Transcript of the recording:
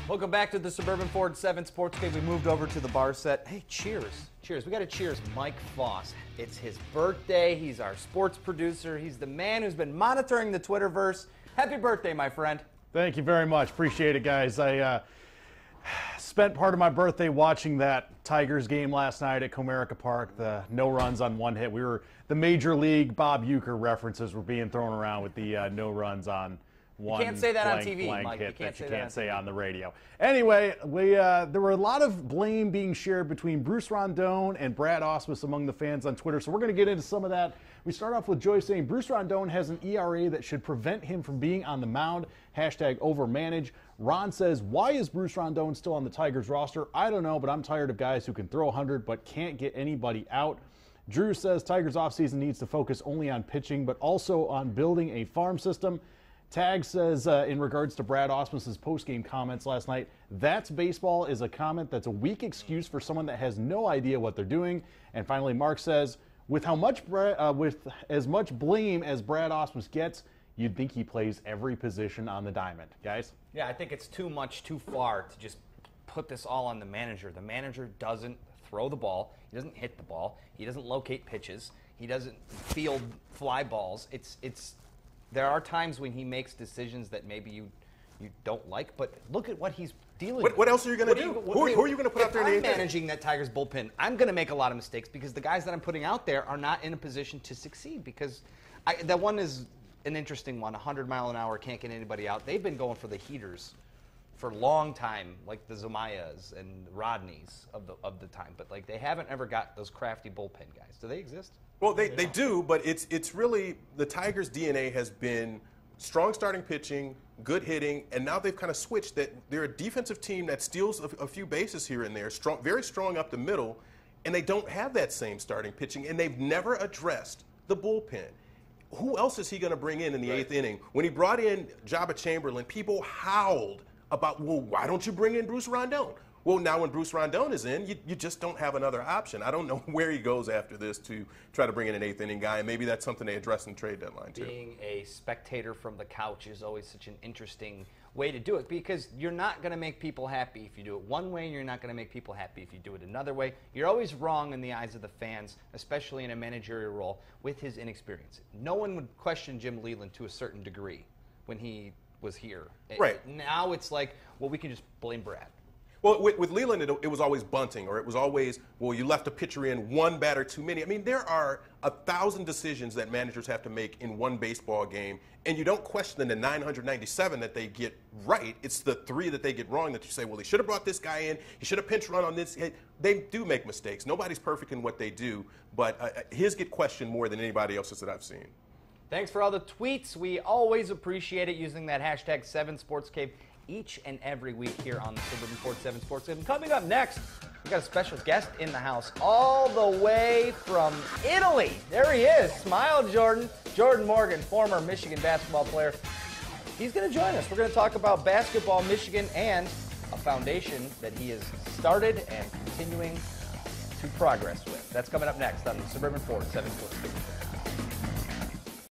Welcome back to the Suburban Ford 7 Sports Game. We moved over to the bar set. Hey, cheers. Cheers. We got to cheers Mike Foss. It's his birthday. He's our sports producer. He's the man who's been monitoring the Twitterverse. Happy birthday, my friend. Thank you very much. Appreciate it, guys. I spent part of my birthday watching that Tigers game last night at Comerica Park. The no runs on one hit. The Major League Bob Uecker references were being thrown around with the no runs on one. You can't say that blank, on TV, blank Mike. hit You that you can't can't say say on the radio. Anyway, there were a lot of blame being shared between Bruce Rondon and Brad Ausmus among the fans on Twitter, so we're going to get into some of that. We start off with Joyce saying Bruce Rondon has an ERA that should prevent him from being on the mound. Hashtag overmanage. Ron says, why is Bruce Rondon still on the Tigers roster? I don't know, but I'm tired of guys who can throw 100 but can't get anybody out. Drew says Tigers offseason needs to focus only on pitching, but also on building a farm system. Tag says, in regards to Brad Ausmus's postgame comments last night, that's baseball is a comment that's a weak excuse for someone that has no idea what they're doing. And finally, Mark says, with as much blame as Brad Ausmus gets, you'd think he plays every position on the diamond. Guys? Yeah, I think it's too much, too far to just put this all on the manager. The manager doesn't throw the ball. He doesn't hit the ball. He doesn't locate pitches. He doesn't field fly balls. There are times when he makes decisions that maybe you don't like, but look at what he's dealing with. What else are you going to do? Who are you going to put out there in the eighth inning? If I'm managing that Tigers bullpen, I'm going to make a lot of mistakes because the guys that I'm putting out there are not in a position to succeed because that one is an interesting one, 100 mile an hour, can't get anybody out. They've been going for the heaters for a long time, like the Zamayas and Rodneys of the time, but like they haven't ever got those crafty bullpen guys. Do they exist? Well, they do, but it's really the Tigers' DNA has been strong starting pitching, good hitting, and now they've kind of switched that they're a defensive team that steals a few bases here and there, very strong up the middle, and they don't have that same starting pitching, and they've never addressed the bullpen. Who else is he going to bring in the eighth inning? When he brought in Jabba Chamberlain, people howled about, well, why don't you bring in Bruce Rondon? Well, now when Bruce Rondon is in, you just don't have another option. I don't know where he goes after this to try to bring in an eighth inning guy, and maybe that's something they address in the trade deadline too. Being a spectator from the couch is always such an interesting way to do it because you're not going to make people happy if you do it one way, and you're not going to make people happy if you do it another way. You're always wrong in the eyes of the fans, especially in a managerial role with his inexperience. No one would question Jim Leyland to a certain degree when he was here. Right. Now it's like, well, we can just blame Brad. Well, with Leland, it was always bunting, or it was always, well, you left a pitcher in, one batter too many. I mean, there are 1,000 decisions that managers have to make in one baseball game, and you don't question the 997 that they get right. It's the 3 that they get wrong that you say, well, they should have brought this guy in. He should have pinch run on this. They do make mistakes. Nobody's perfect in what they do, but his get questioned more than anybody else's that I've seen. Thanks for all the tweets. We always appreciate it using that hashtag 7SportsCave. Each and every week here on the Suburban Ford 7 Sports Game. Coming up next, we got a special guest in the house all the way from Italy. There he is. Smile, Jordan. Jordan Morgan, former Michigan basketball player. He's going to join us. We're going to talk about basketball, Michigan, and a foundation that he has started and continuing to progress with. That's coming up next on the Suburban Ford 7 Sports Game.